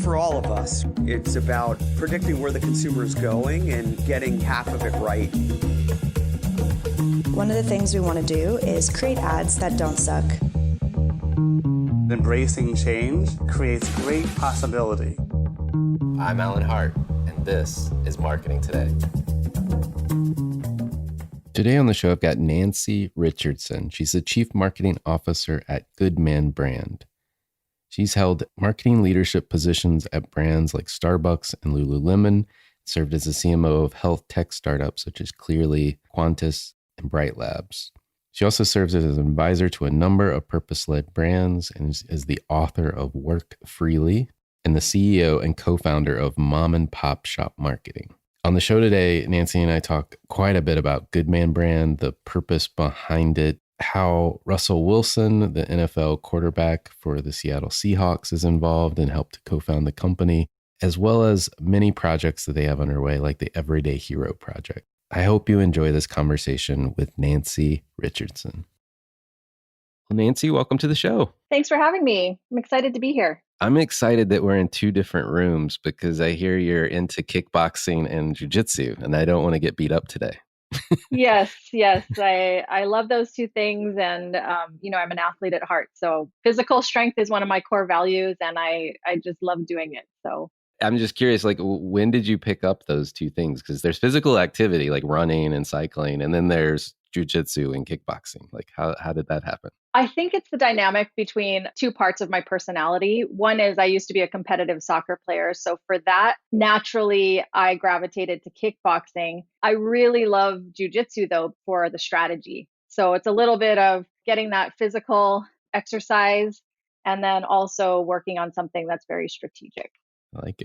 For all of us, it's about predicting where the consumer is going and getting half of it right. One of the things we want to do is create ads that don't suck. Embracing change creates great possibility. I'm Alan Hart, and this is Marketing Today. Today on the show, I've got Nancy Richardson. She's the Chief Marketing Officer at Goodman Brand. She's held marketing leadership positions at brands like Starbucks and Lululemon, served as the CMO of health tech startups such as Clearly, Qantas, and Bright Labs. She also serves as an advisor to a number of purpose-led brands and is the author of Work Freely and the CEO and co-founder of Mom and Pop Shop Marketing. On the show today, Nancy and I talk quite a bit about Goodman Brand, the purpose behind it, how Russel Wilson, the NFL quarterback for the Seattle Seahawks, is involved and helped to co-found the company, as well as many projects that they have underway, like the Everyday Hero Project. I hope you enjoy this conversation with Nancy Richardson. Well, Nancy, welcome to the show. Thanks for having me. I'm excited to be here. I'm excited that we're in two different rooms because I hear you're into kickboxing and jiu-jitsu, and I don't want to get beat up today. Yes. I love those two things. And, I'm an athlete at heart. So physical strength is one of my core values, and I just love doing it. So I'm just curious, like, when did you pick up those two things? Because there's physical activity like running and cycling, and then there's jiu-jitsu and kickboxing. Like, how did that happen? I think it's the dynamic between two parts of my personality. One is I used to be a competitive soccer player. So for that, naturally, I gravitated to kickboxing. I really love jiu-jitsu, though, for the strategy. So it's a little bit of getting that physical exercise and then also working on something that's very strategic. I like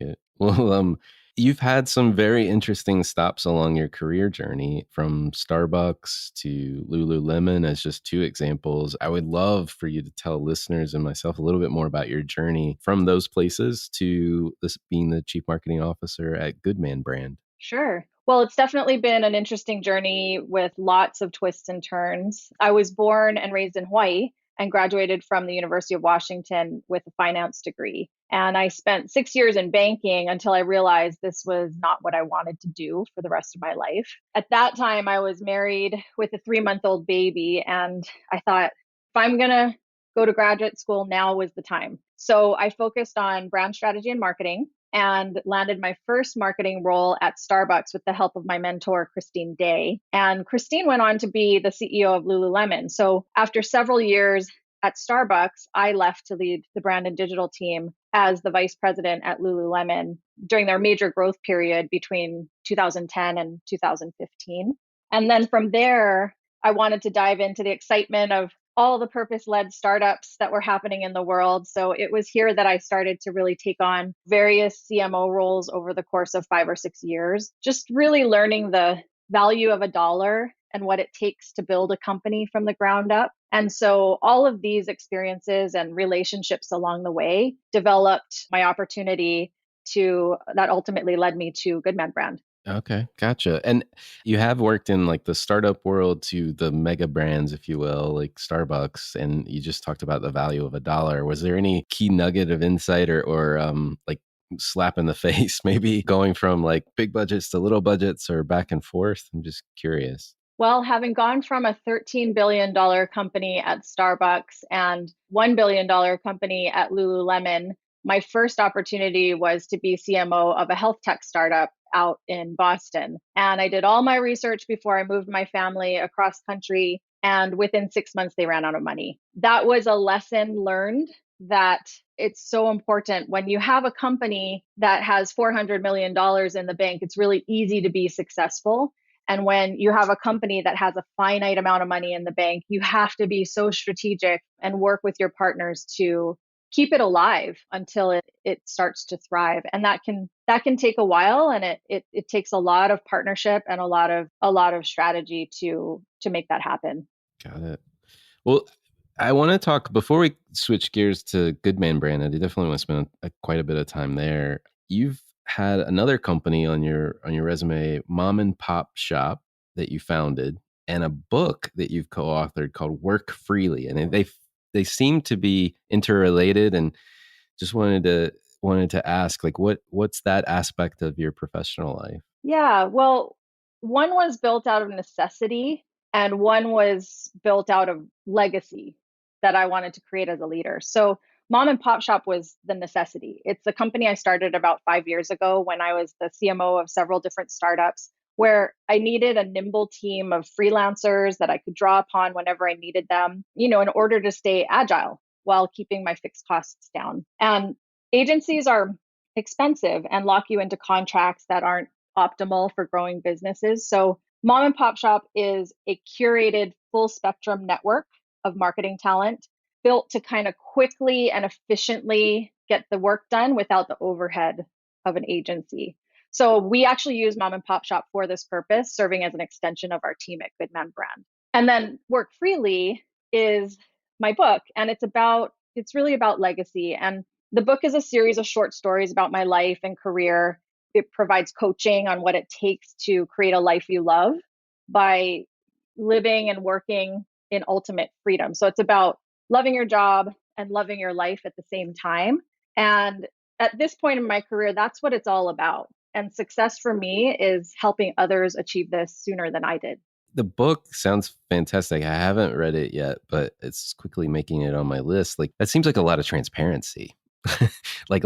it. Well, you've had some very interesting stops along your career journey, from Starbucks to Lululemon as just two examples. I would love for you to tell listeners and myself a little bit more about your journey from those places to this being the Chief Marketing Officer at Goodman Brand. Sure. Well, it's definitely been an interesting journey with lots of twists and turns. I was born and raised in Hawaii and graduated from the University of Washington with a finance degree. And I spent 6 years in banking until I realized this was not what I wanted to do for the rest of my life. At that time, I was married with a 3-month-old baby. And I thought, if I'm going to go to graduate school, now was the time. So I focused on brand strategy and marketing and landed my first marketing role at Starbucks with the help of my mentor, Christine Day. And Christine went on to be the CEO of Lululemon. So after several years at Starbucks, I left to lead the brand and digital team as the vice president at Lululemon during their major growth period between 2010 and 2015. And then from there, I wanted to dive into the excitement of all the purpose-led startups that were happening in the world. So it was here that I started to really take on various CMO roles over the course of 5 or 6 years, just really learning the value of a dollar and what it takes to build a company from the ground up. And so all of these experiences and relationships along the way developed my opportunity that ultimately led me to Goodman Brand. Okay, gotcha. And you have worked in like the startup world to the mega brands, if you will, like Starbucks, and you just talked about the value of a dollar. Was there any key nugget of insight or like slap in the face, maybe going from like big budgets to little budgets or back and forth? I'm just curious. Well, having gone from a $13 billion company at Starbucks and $1 billion company at Lululemon, my first opportunity was to be CMO of a health tech startup out in Boston. And I did all my research before I moved my family across country. And within 6 months, they ran out of money. That was a lesson learned that it's so important when you have a company that has $400 million in the bank, it's really easy to be successful. And when you have a company that has a finite amount of money in the bank, you have to be so strategic and work with your partners to keep it alive until it starts to thrive. And that can take a while, and it takes a lot of partnership and a lot of strategy to make that happen. Got it. Well, I want to talk before we switch gears to Goodman Brand. I definitely want to spend quite a bit of time there. You've had another company on your resume, Mom and Pop Shop, that you founded, and a book that you've co-authored called Work Freely. And they they seem to be interrelated, and just wanted to ask, like, what's that aspect of your professional life? Yeah, well, one was built out of necessity and one was built out of legacy that I wanted to create as a leader. So, Mom and Pop Shop was the necessity. It's a company I started about 5 years ago when I was the CMO of several different startups, where I needed a nimble team of freelancers that I could draw upon whenever I needed them, in order to stay agile while keeping my fixed costs down. And agencies are expensive and lock you into contracts that aren't optimal for growing businesses. So, Mom and Pop Shop is a curated full spectrum network of marketing talent built to kind of quickly and efficiently get the work done without the overhead of an agency. So, we actually use Mom and Pop Shop for this purpose, serving as an extension of our team at Goodman Brand. And then Work Freely is my book, and it's really about legacy. And the book is a series of short stories about my life and career. It provides coaching on what it takes to create a life you love by living and working in ultimate freedom. So it's about loving your job and loving your life at the same time. And at this point in my career, that's what it's all about. And success for me is helping others achieve this sooner than I did. The book sounds fantastic. I haven't read it yet, but it's quickly making it on my list. Like, that seems like a lot of transparency. Like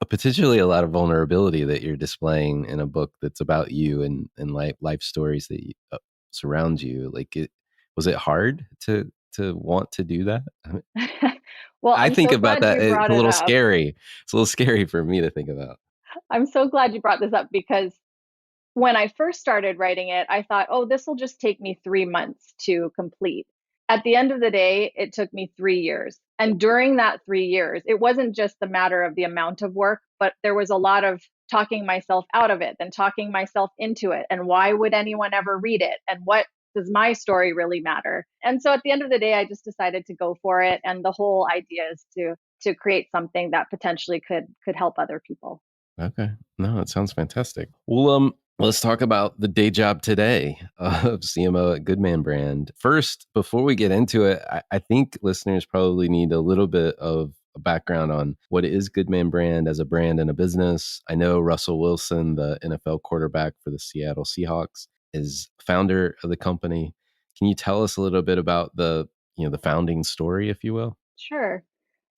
potentially a lot of vulnerability that you're displaying in a book that's about you and life stories that surround you. Like, was it hard to want to do that? Well, I I'm think so about glad that. you It's brought a it little up. scary. It's a little scary for me to think about. I'm so glad you brought this up because when I first started writing it, I thought, oh, this will just take me 3 months to complete. At the end of the day, it took me 3 years. And during that 3 years, it wasn't just the matter of the amount of work, but there was a lot of talking myself out of it and talking myself into it. And why would anyone ever read it? And what does my story really matter? And so at the end of the day, I just decided to go for it. And the whole idea is to create something that potentially could help other people. Okay. No, it sounds fantastic. Well, let's talk about the day job today of CMO at Goodman Brand. First, before we get into it, I think listeners probably need a little bit of a background on what is Goodman Brand as a brand and a business. I know Russel Wilson, the NFL quarterback for the Seattle Seahawks, is founder of the company. Can you tell us a little bit about the founding story, if you will? Sure.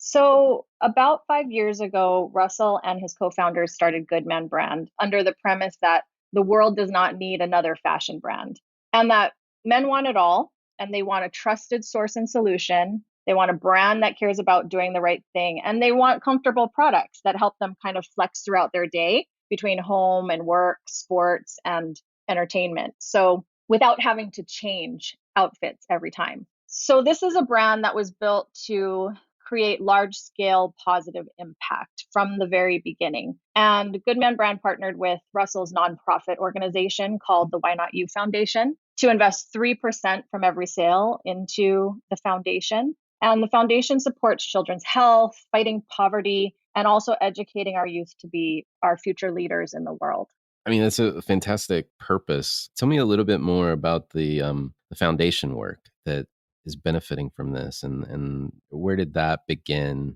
So, about 5 years ago, Russell and his co founders started Goodman Brand under the premise that the world does not need another fashion brand and that men want it all and they want a trusted source and solution. They want a brand that cares about doing the right thing and they want comfortable products that help them kind of flex throughout their day between home and work, sports, and entertainment. So, without having to change outfits every time. So, this is a brand that was built to create large scale positive impact from the very beginning. And Goodman Brand partnered with Russell's nonprofit organization called the Why Not You Foundation to invest 3% from every sale into the foundation. And the foundation supports children's health, fighting poverty, and also educating our youth to be our future leaders in the world. I mean, that's a fantastic purpose. Tell me a little bit more about the foundation work that is benefiting from this, and where did that begin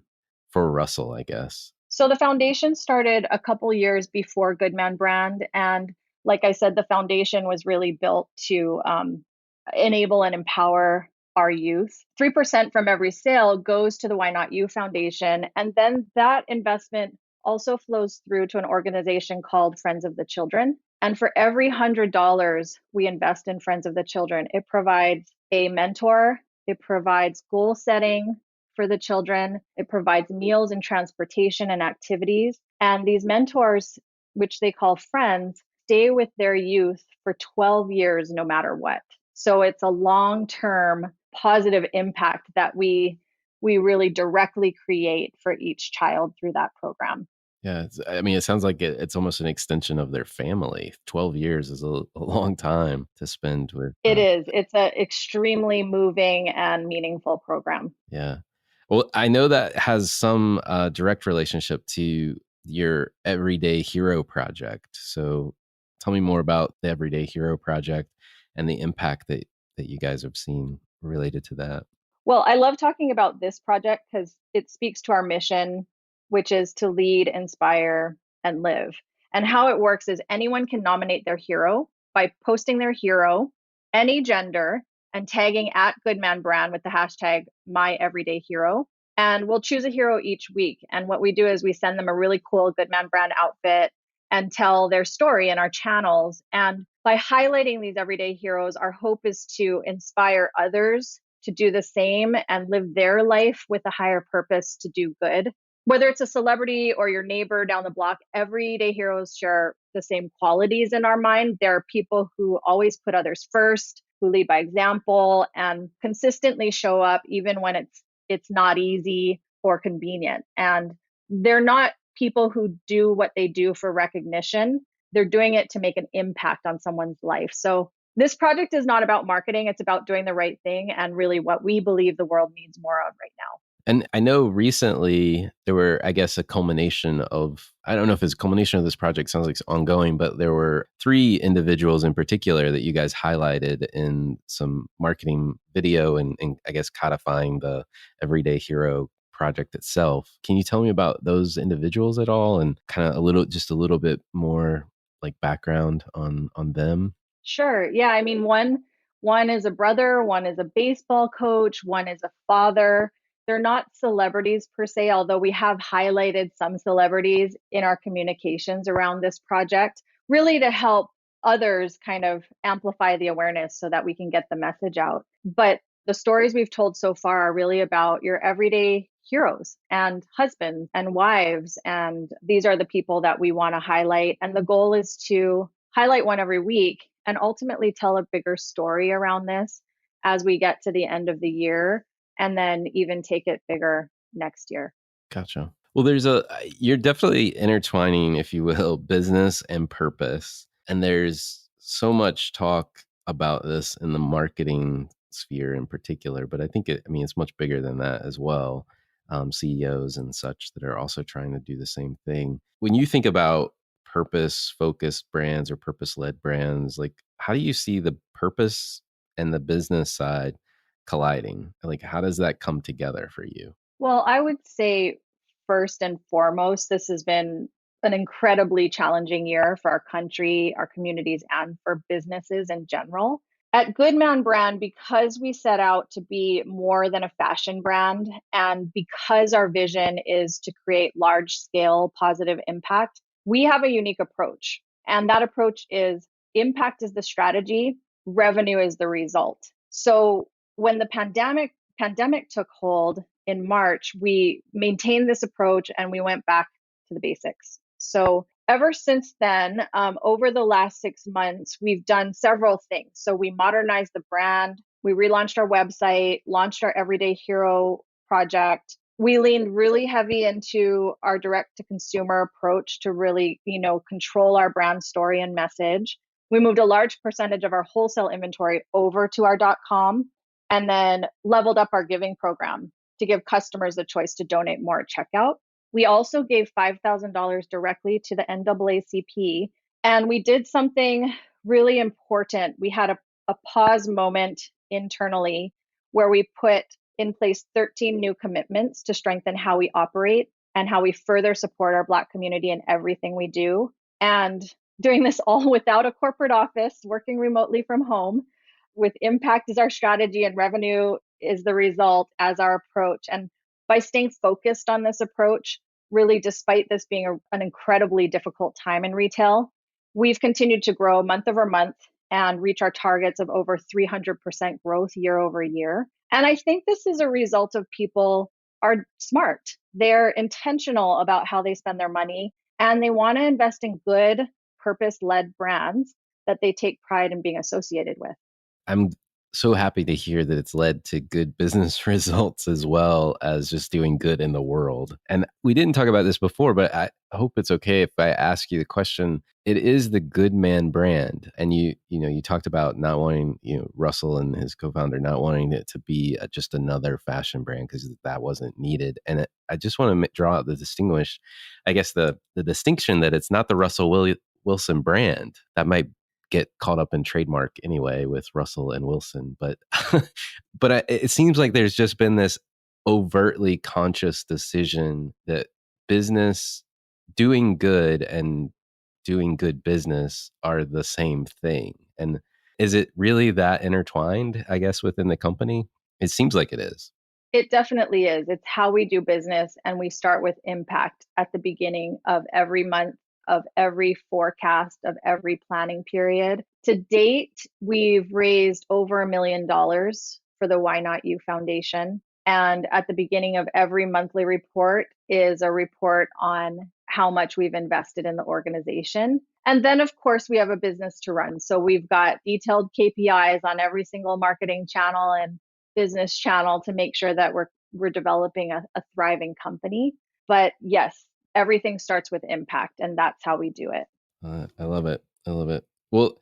for Russell, I guess? So the foundation started a couple years before Goodman Brand, and like I said, the foundation was really built to enable and empower our youth. 3% from every sale goes to the Why Not You Foundation, and then that investment also flows through to an organization called Friends of the Children. And for every $100 we invest in Friends of the Children, it provides a mentor, it provides goal setting for the children, it provides meals and transportation and activities. And these mentors, which they call friends, stay with their youth for 12 years no matter what. So it's a long-term positive impact that we really directly create for each child through that program. Yeah, I mean, it sounds like it's almost an extension of their family. 12 years is a long time to spend with. It is. It's an extremely moving and meaningful program. Yeah. Well, I know that has some direct relationship to your Everyday Hero project. So tell me more about the Everyday Hero project and the impact that you guys have seen related to that. Well, I love talking about this project because it speaks to our mission, which is to lead, inspire, and live. And how it works is anyone can nominate their hero by posting their hero, any gender, and tagging at Goodman Brand with the hashtag #MyEverydayHero. And we'll choose a hero each week. And what we do is we send them a really cool Goodman Brand outfit and tell their story in our channels. And by highlighting these everyday heroes, our hope is to inspire others to do the same and live their life with a higher purpose to do good. Whether it's a celebrity or your neighbor down the block, everyday heroes share the same qualities in our mind. They're people who always put others first, who lead by example, and consistently show up even when it's not easy or convenient. And they're not people who do what they do for recognition. They're doing it to make an impact on someone's life. So this project is not about marketing. It's about doing the right thing and really what we believe the world needs more of right now. And I know recently there were, I guess, a culmination of, I don't know if it's a culmination of this project, sounds like it's ongoing, but there were 3 individuals in particular that you guys highlighted in some marketing video and I guess codifying the Everyday Hero project itself. Can you tell me about those individuals at all and kind of just a little bit more like background on them? Sure. Yeah. I mean, one is a brother, one is a baseball coach, one is a father. They're not celebrities per se, although we have highlighted some celebrities in our communications around this project, really to help others kind of amplify the awareness so that we can get the message out. But the stories we've told so far are really about your everyday heroes and husbands and wives. And these are the people that we want to highlight. And the goal is to highlight one every week and ultimately tell a bigger story around this as we get to the end of the year and then even take it bigger next year. Gotcha. Well, you're definitely intertwining, if you will, business and purpose. And there's so much talk about this in the marketing sphere in particular, but I think it's much bigger than that as well. CEOs and such that are also trying to do the same thing. When you think about purpose focused brands or purpose led brands, like how do you see the purpose and the business side colliding? Like, how does that come together for you? Well, I would say first and foremost, this has been an incredibly challenging year for our country, our communities, and for businesses in general. At Goodman Brand, because we set out to be more than a fashion brand, and because our vision is to create large scale positive impact, we have a unique approach. And that approach is impact is the strategy, revenue is the result. So when the pandemic took hold in March, we maintained this approach and we went back to the basics. So ever since then, over the last 6 months, we've done several things. So we modernized the brand, we relaunched our website, launched our Everyday Hero project. We leaned really heavy into our direct to consumer approach to really, control our brand story and message. We moved a large percentage of our wholesale inventory over to our .com and then leveled up our giving program to give customers the choice to donate more at checkout. We also gave $5,000 directly to the NAACP. And we did something really important. We had a pause moment internally where we put in place 13 new commitments to strengthen how we operate and how we further support our Black community in everything we do. And doing this all without a corporate office, working remotely from home, with impact as our strategy and revenue is the result as our approach. And by staying focused on this approach, really, despite this being an incredibly difficult time in retail, we've continued to grow month over month and reach our targets of over 300% growth year over year. And I think this is a result of people are smart. They're intentional about how they spend their money, and they want to invest in good, purpose-led brands that they take pride in being associated with. I'm so happy to hear that it's led to good business results as well as just doing good in the world. And we didn't talk about this before, but I hope it's okay if I ask you the question. It is the Goodman brand. And you talked about not wanting, Russell and his co-founder not wanting it to be just another fashion brand because that wasn't needed. And I just want to draw out the distinction that it's not the Russell Wilson brand that might get caught up in trademark anyway with Russell and Wilson. But it seems like there's just been this overtly conscious decision that business, doing good and doing good business are the same thing. And is it really that intertwined, I guess, within the company? It seems like it is. It definitely is. It's how we do business. And we start with impact at the beginning of every month, of every forecast, of every planning period. To date, we've raised over $1 million for the Why Not You Foundation. And at the beginning of every monthly report is a report on how much we've invested in the organization. And then, of course, we have a business to run. So we've got detailed KPIs on every single marketing channel and business channel to make sure that we're developing a thriving company. But yes, everything starts with impact, and that's how we do it. I love it. I love it. Well,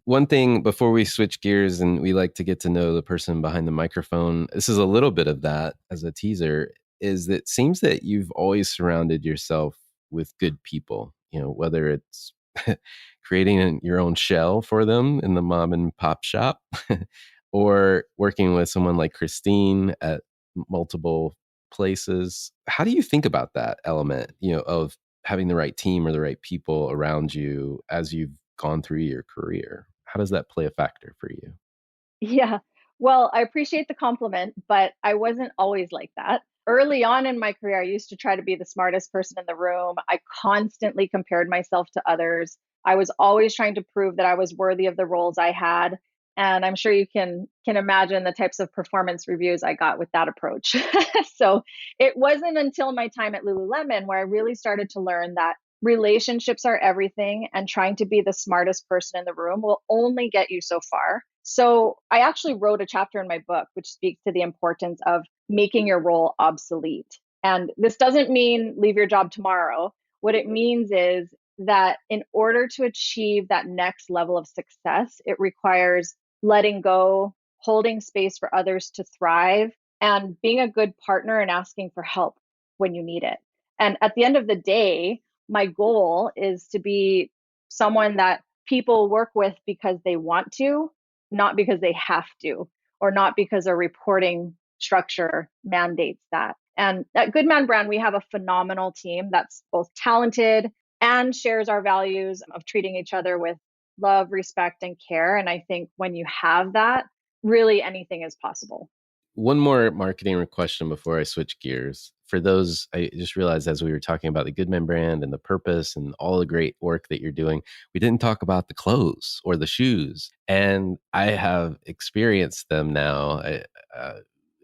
one thing before we switch gears and we like to get to know the person behind the microphone, this is a little bit of that as a teaser, is that it seems that you've always surrounded yourself with good people, whether it's creating your own shell for them in the mom and pop shop or working with someone like Christine at multiple places. How do you think about that element, of having the right team or the right people around you as you've gone through your career? How does that play a factor for you? Yeah. Well, I appreciate the compliment, but I wasn't always like that. Early on in my career, I used to try to be the smartest person in the room. I constantly compared myself to others. I was always trying to prove that I was worthy of the roles I had. And I'm sure you can imagine the types of performance reviews I got with that approach. So it wasn't until my time at Lululemon where I really started to learn that relationships are everything, and trying to be the smartest person in the room will only get you so far. So I actually wrote a chapter in my book which speaks to the importance of making your role obsolete. And this doesn't mean leave your job tomorrow. What it means is that in order to achieve that next level of success, it requires letting go, holding space for others to thrive, and being a good partner and asking for help when you need it. And at the end of the day, my goal is to be someone that people work with because they want to, not because they have to, or not because a reporting structure mandates that. And at Good Man Brand, we have a phenomenal team that's both talented and shares our values of treating each other with love, respect, and care. And I think when you have that, really anything is possible. One more marketing question before I switch gears. For those, I just realized as we were talking about the Goodman brand and the purpose and all the great work that you're doing, we didn't talk about the clothes or the shoes. And I have experienced them now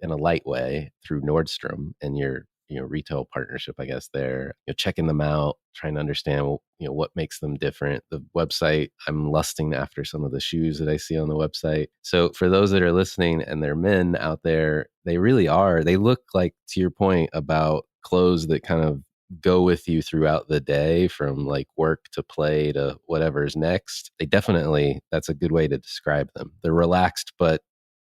in a light way through Nordstrom and your retail partnership, I guess, there, checking them out, trying to understand, what makes them different. The website, I'm lusting after some of the shoes that I see on the website. So for those that are listening and they're men out there, they really are. They look like, to your point about clothes that kind of go with you throughout the day from like work to play to whatever's next. That's a good way to describe them. They're relaxed, but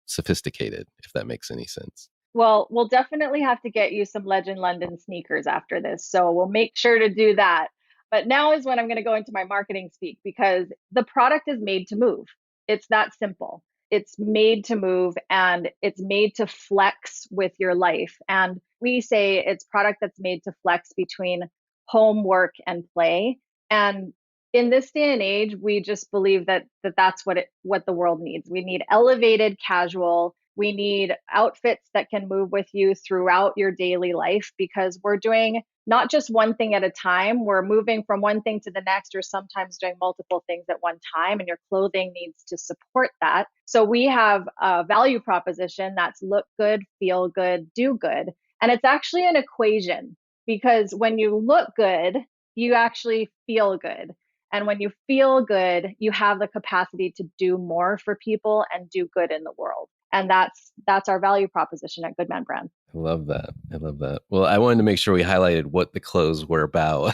sophisticated, if that makes any sense. Well, we'll definitely have to get you some Legend London sneakers after this. So we'll make sure to do that. But now is when I'm going to go into my marketing speak, because the product is made to move. It's that simple. It's made to move, and it's made to flex with your life. And we say it's product that's made to flex between home, work, and play. And in this day and age, we just believe that's what the world needs. We need elevated casual. We need outfits that can move with you throughout your daily life, because we're doing not just one thing at a time. We're moving from one thing to the next, or sometimes doing multiple things at one time, and your clothing needs to support that. So we have a value proposition that's look good, feel good, do good. And it's actually an equation, because when you look good, you actually feel good. And when you feel good, you have the capacity to do more for people and do good in the world. And that's our value proposition at Good Man Brand. I love that. I love that. Well, I wanted to make sure we highlighted what the clothes were about,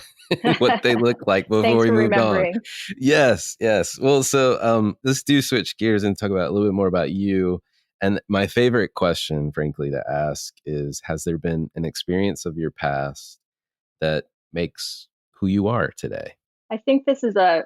what they look like before Thanks we for moved remembering. on. Yes, yes. Well, so let's do switch gears and talk about a little bit more about you. And my favorite question, frankly, to ask is, has there been an experience of your past that makes who you are today? I think this is a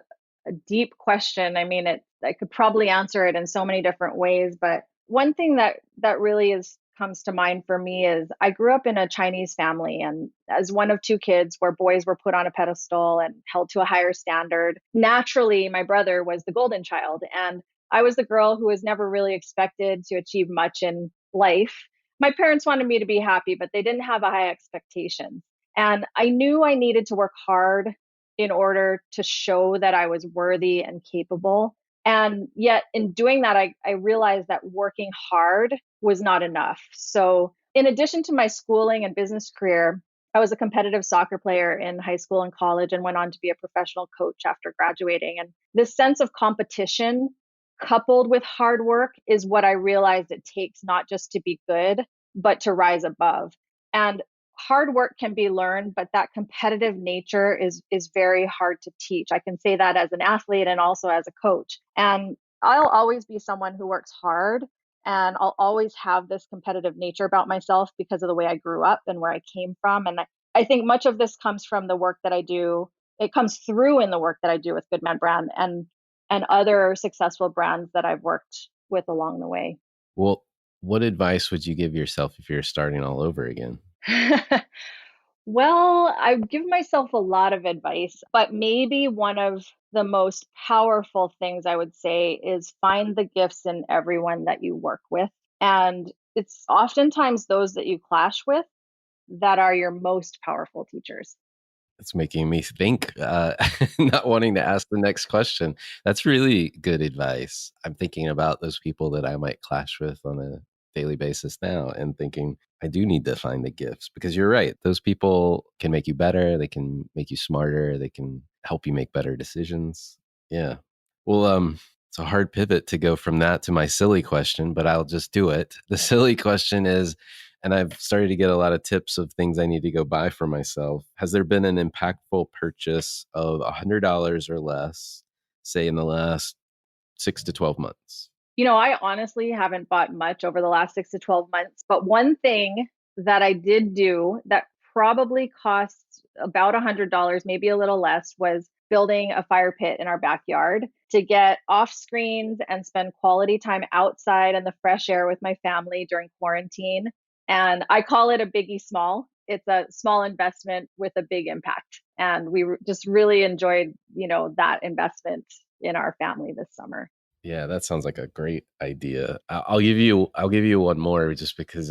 a deep question. I mean, I could probably answer it in so many different ways, but one thing that really is comes to mind for me is I grew up in a Chinese family, and as one of two kids where boys were put on a pedestal and held to a higher standard. Naturally, my brother was the golden child, and I was the girl who was never really expected to achieve much in life. My parents wanted me to be happy, but they didn't have a high expectation. And I knew I needed to work hard in order to show that I was worthy and capable. And yet, in doing that, I realized that working hard was not enough. So, in addition to my schooling and business career, I was a competitive soccer player in high school and college and went on to be a professional coach after graduating. And this sense of competition coupled with hard work is what I realized it takes not just to be good, but to rise above. And hard work can be learned, but that competitive nature is very hard to teach. I can say that as an athlete and also as a coach. And I'll always be someone who works hard, and I'll always have this competitive nature about myself because of the way I grew up and where I came from. And I think much of this comes from the work that I do. It comes through in the work that I do with Good Man Brand and other successful brands that I've worked with along the way. Well, what advice would you give yourself if you're starting all over again? Well, I've given myself a lot of advice, but maybe one of the most powerful things I would say is find the gifts in everyone that you work with. And it's oftentimes those that you clash with that are your most powerful teachers. It's making me think, not wanting to ask the next question. That's really good advice. I'm thinking about those people that I might clash with on a daily basis now and thinking, I do need to find the gifts because you're right. Those people can make you better. They can make you smarter. They can help you make better decisions. Yeah. Well, it's a hard pivot to go from that to my silly question, but I'll just do it. The silly question is, and I've started to get a lot of tips of things I need to go buy for myself. Has there been an impactful purchase of $100 or less, say in the last 6 to 12 months? I honestly haven't bought much over the last 6 to 12 months, but one thing that I did do that probably cost about $100, maybe a little less, was building a fire pit in our backyard to get off screens and spend quality time outside in the fresh air with my family during quarantine. And I call it a biggie small. It's a small investment with a big impact. And just really enjoyed, that investment in our family this summer. Yeah, that sounds like a great idea. I'll give you one more just because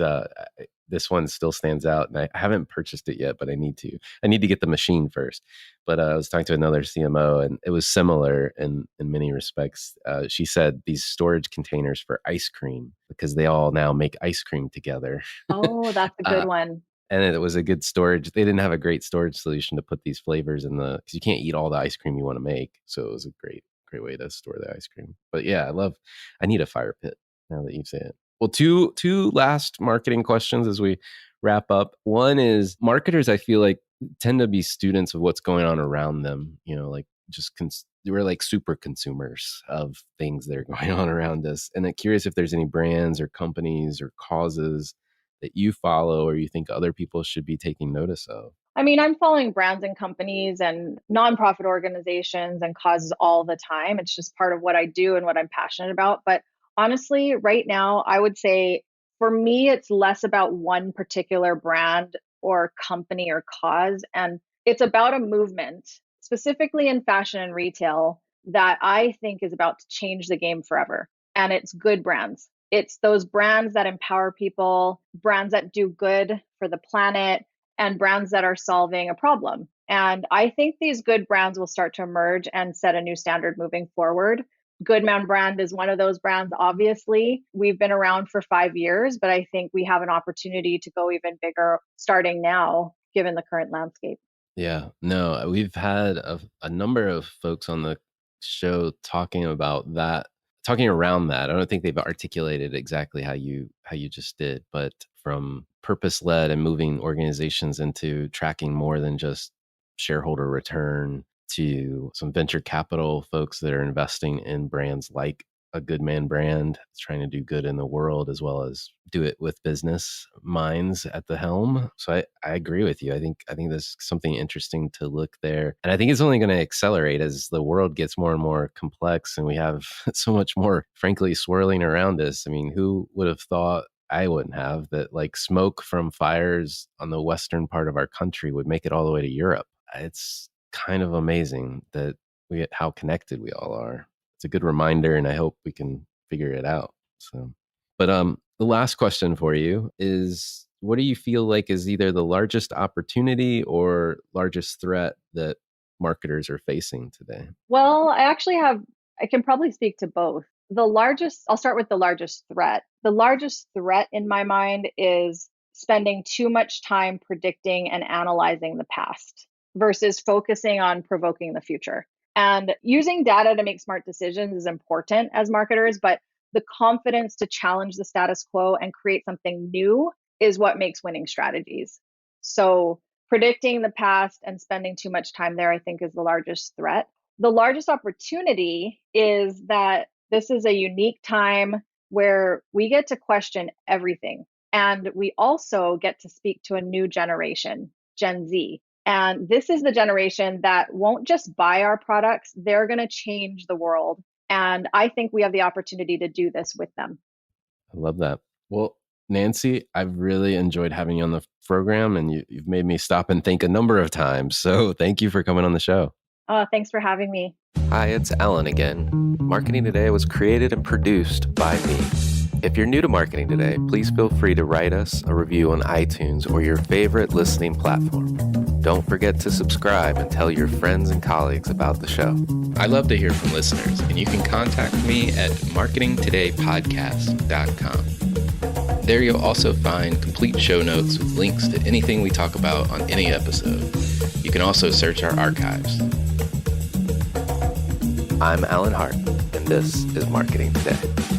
this one still stands out, and I haven't purchased it yet, but I need to. I need to get the machine first. But I was talking to another CMO, and it was similar in many respects. She said these storage containers for ice cream because they all now make ice cream together. Oh, that's a good uh, one. and it was a good storage. They didn't have a great storage solution to put these flavors in because you can't eat all the ice cream you want to make. So it was a great way to store the ice cream. But yeah, I need a fire pit now that you say it. Well, two last marketing questions as we wrap up. One is marketers, I feel like, tend to be students of what's going on around them, like we're like super consumers of things that are going on around us. And I'm curious if there's any brands or companies or causes that you follow or you think other people should be taking notice of. I mean, I'm following brands and companies and nonprofit organizations and causes all the time. It's just part of what I do and what I'm passionate about. But honestly, right now, I would say for me, it's less about one particular brand or company or cause. And it's about a movement, specifically in fashion and retail, that I think is about to change the game forever. And it's good brands. It's those brands that empower people, brands that do good for the planet, and brands that are solving a problem. And I think these good brands will start to emerge and set a new standard moving forward. Goodman brand is one of those brands, obviously. We've been around for 5 years, but I think we have an opportunity to go even bigger starting now, given the current landscape. Yeah, no, we've had a number of folks on the show talking about that, talking around that. I don't think they've articulated exactly how you just did, but from purpose led and moving organizations into tracking more than just shareholder return to some venture capital folks that are investing in brands like a good man brand, trying to do good in the world as well as do it with business minds at the helm. So I agree with you. I think there's something interesting to look there. And I think it's only going to accelerate as the world gets more and more complex and we have so much more, frankly, swirling around us. I mean, who would have thought, I wouldn't have, that like smoke from fires on the western part of our country would make it all the way to Europe. It's kind of amazing that how connected we all are. It's a good reminder, and I hope we can figure it out. So, but the last question for you is, what do you feel like is either the largest opportunity or largest threat that marketers are facing today? Well, I can probably speak to both. I'll start with the largest threat. The largest threat in my mind is spending too much time predicting and analyzing the past versus focusing on provoking the future. And using data to make smart decisions is important as marketers, but the confidence to challenge the status quo and create something new is what makes winning strategies. So predicting the past and spending too much time there, I think, is the largest threat. The largest opportunity is that this is a unique time where we get to question everything. And we also get to speak to a new generation, Gen Z. And this is the generation that won't just buy our products, they're going to change the world. And I think we have the opportunity to do this with them. I love that. Well, Nancy, I've really enjoyed having you on the program, and you've made me stop and think a number of times. So thank you for coming on the show. Thanks for having me. Hi, it's Alan again. Marketing Today was created and produced by me. If you're new to Marketing Today, please feel free to write us a review on iTunes or your favorite listening platform. Don't forget to subscribe and tell your friends and colleagues about the show. I love to hear from listeners, and you can contact me at marketingtodaypodcast.com. There you'll also find complete show notes with links to anything we talk about on any episode. You can also search our archives. I'm Alan Hart, and this is Marketing Today.